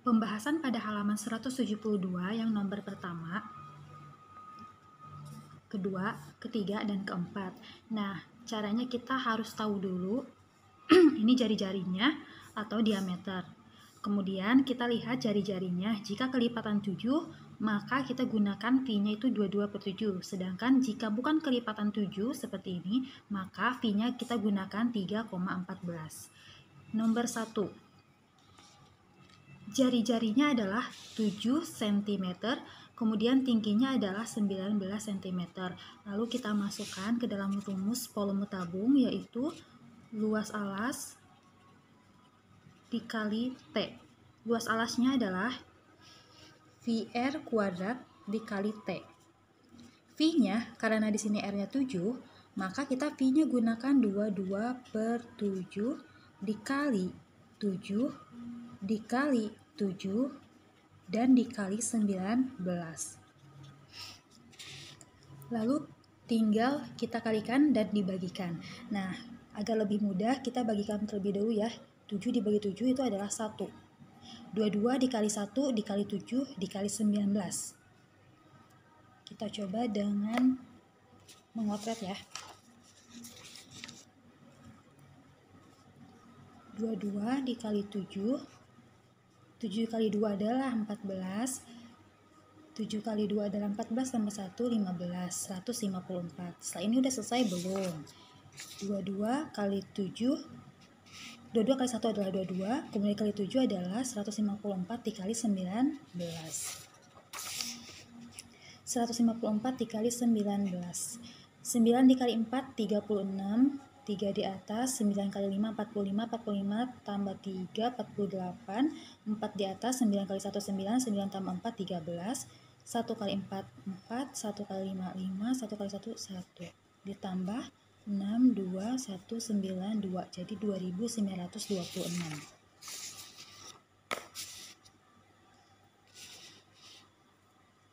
Pembahasan pada halaman 172 yang nomor pertama, kedua, ketiga, dan keempat. Nah, caranya kita harus tahu dulu ini jari-jarinya atau diameter. Kemudian kita lihat jari-jarinya. Jika kelipatan 7, maka kita gunakan V-nya itu 22/7. Sedangkan jika bukan kelipatan 7 seperti ini, maka V-nya kita gunakan 3,14. Nomor 1. Jari-jarinya adalah 7 cm, kemudian tingginya adalah 19 cm. Lalu kita masukkan ke dalam rumus volume tabung, yaitu luas alas dikali T. Luas alasnya adalah VR kuadrat dikali T. V-nya, karena di sini R-nya 7, maka kita V-nya gunakan 22/7 dikali 7 dikali 7 dan dikali 19. Lalu tinggal kita kalikan dan dibagikan. Nah, agar lebih mudah kita bagikan terlebih dahulu ya. 7 dibagi 7 itu adalah 1. 22 dikali 1 dikali 7 dikali 19. Kita coba dengan mengotret ya. 22 dikali 7. 7 kali 2 adalah 14. 7 kali 2 adalah 14 tambah 1, 15. 154. Setelah ini udah selesai belum? 22 kali 7. 22 kali 1 adalah 22. Kemudian kali 7 adalah 154 dikali 19. 154 dikali 19. 9 dikali 4, 36. 3 di atas, 9 kali 5, 45, 45 tambah 3, 48, 4 di atas, 9 kali 1, 9, 9 tambah 4, 13, 1 kali 4, 4, 1 kali 5, 5, 1 kali 1, 1, ditambah 6, 2, 1, 9, 2, jadi 2926.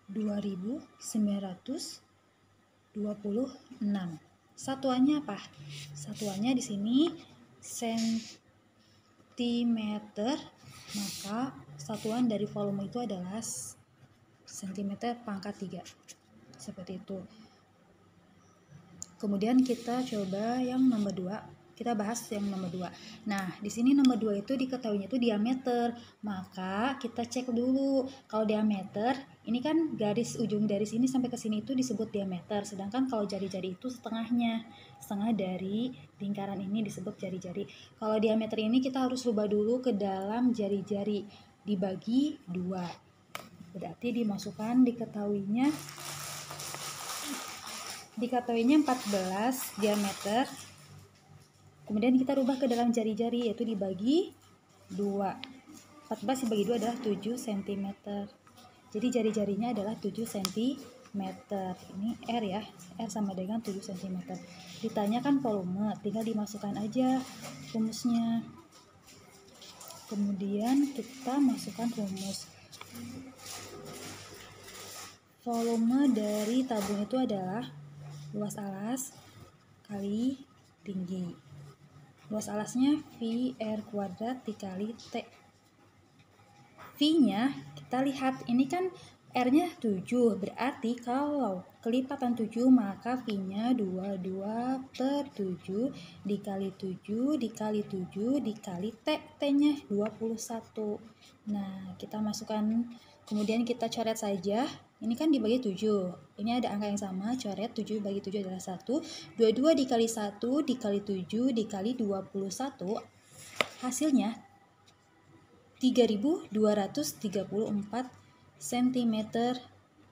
2926. Satuannya apa? Satuannya di sini sentimeter, maka satuan dari volume itu adalah sentimeter pangkat 3. Seperti itu. Kemudian kita coba yang nomor 2. Kita bahas yang nomor 2. Nah, di sini nomor 2 itu diketahuinya itu diameter. Maka kita cek dulu. Kalau diameter, ini kan garis ujung dari sini sampai ke sini itu disebut diameter. Sedangkan kalau jari-jari itu setengahnya. Setengah dari lingkaran ini disebut jari-jari. Kalau diameter ini kita harus rubah dulu ke dalam jari-jari. Dibagi 2. Berarti dimasukkan diketahuinya 14 diameter. Kemudian kita rubah ke dalam jari-jari, yaitu dibagi 2. 14 dibagi 2 adalah 7 cm. Jadi jari-jarinya adalah 7 cm. Ini R ya. R sama dengan 7 cm. Ditanyakan volume, tinggal dimasukkan aja rumusnya. Kemudian kita masukkan rumus. Volume dari tabung itu adalah luas alas kali tinggi. Luas alasnya VR kuadrat dikali T. V-nya kita lihat, ini kan R-nya 7, berarti kalau kelipatan 7 maka V-nya 22/7 dikali 7 dikali 7 dikali T. T-nya 21. Nah, kita masukkan, kemudian kita coret saja. Ini kan dibagi 7. Ini ada angka yang sama, coret 7 bagi 7 adalah 1. 22 dikali 1 dikali 7 dikali 21. Hasilnya 3234 cm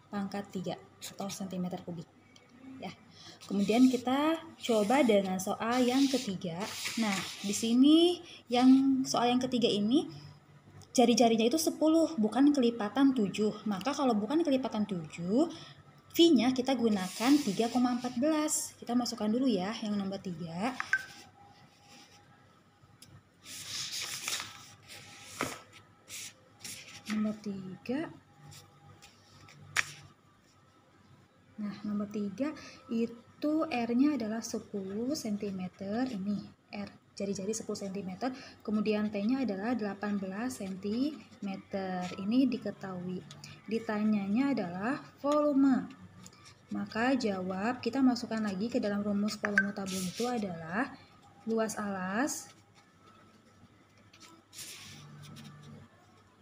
pangkat 3 atau cm kubik. Ya. Kemudian kita coba dengan soal yang ketiga. Nah, di sini yang soal yang ketiga ini jari-jarinya itu 10, bukan kelipatan 7. Maka kalau bukan kelipatan 7, V-nya kita gunakan 3,14. Kita masukkan dulu ya yang nomor 3. Nomor 3. Nah, nomor 3 itu R-nya adalah 10 cm. Ini R. jari-jari 10 cm. Kemudian T-nya adalah 18 cm. Ini diketahui. Ditanyanya adalah volume. Maka jawab, kita masukkan lagi ke dalam rumus volume tabung itu adalah luas alas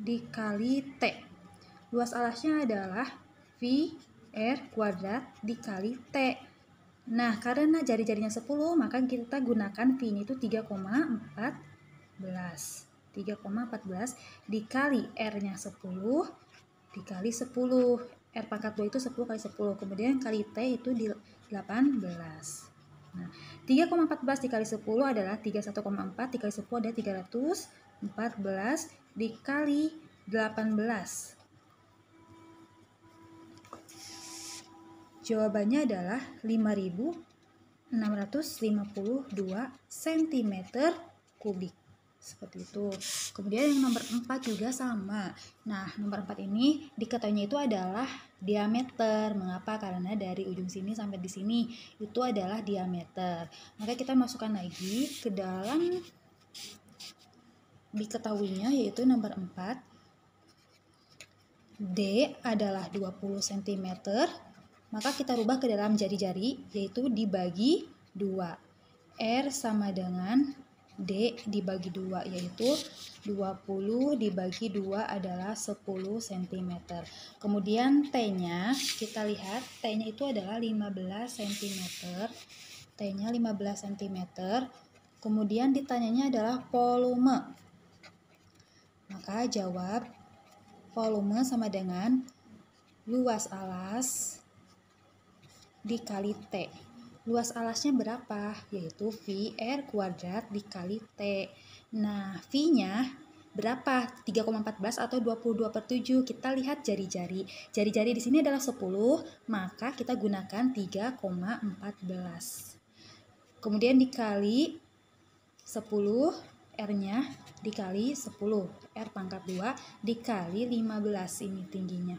dikali T. Luas alasnya adalah V R kuadrat dikali T. Nah, karena jari-jarinya 10, maka kita gunakan V-nya itu 3,14. 3,14 dikali R-nya 10 dikali 10. R pangkat 2 itu 10 kali 10. Kemudian kali T itu 18. Nah, 3,14 dikali 10 adalah 31,4 dikali 10 ada 314 dikali 18. Jawabannya adalah 5.652 cm kubik. Seperti itu. Kemudian yang nomor 4 juga sama. Nah, nomor 4 ini diketahuinya itu adalah diameter. Mengapa? Karena dari ujung sini sampai di sini itu adalah diameter. Maka kita masukkan lagi ke dalam diketahuinya yaitu nomor 4. D adalah 20 cm. Maka kita rubah ke dalam jari-jari, yaitu dibagi 2. R sama dengan D dibagi 2, yaitu 20 dibagi 2 adalah 10 cm. Kemudian T-nya, kita lihat T-nya itu adalah 15 cm. T-nya 15 cm. Kemudian ditanyanya adalah volume. Maka jawab, volume sama dengan luas alas dikali T. Luas alasnya berapa? Yaitu V R kuadrat dikali T. Nah, V-nya berapa? 3,14 atau 22/7. Kita lihat jari-jari. Jari-jari di sini adalah 10, maka kita gunakan 3,14. Kemudian dikali 10, R-nya dikali 10. R pangkat 2 dikali 15 ini tingginya.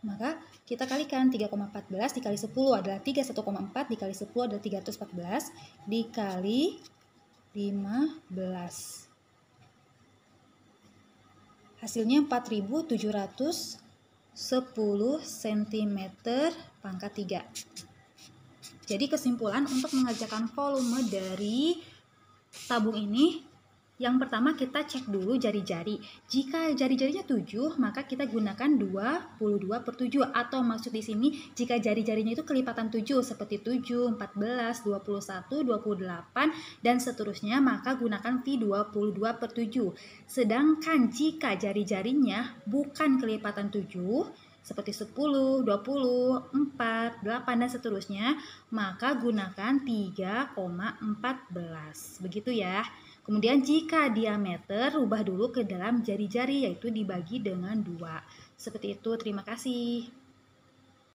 Maka kita kalikan 3,14 dikali 10 adalah 31,4 dikali 10 adalah 314 dikali 15. Hasilnya 4.710 cm pangkat 3. Jadi kesimpulan untuk mengerjakan volume dari tabung ini, yang pertama kita cek dulu jari-jari. Jika jari-jarinya 7, maka kita gunakan 22/7, atau maksud di sini jika jari-jarinya itu kelipatan 7 seperti 7, 14, 21, 28 dan seterusnya, maka gunakan V 22/7. Sedangkan jika jari-jarinya bukan kelipatan 7 seperti 10, 20, 4, 8 dan seterusnya, maka gunakan 3,14. Begitu ya. Kemudian jika diameter, rubah dulu ke dalam jari-jari, yaitu dibagi dengan 2. Seperti itu, terima kasih.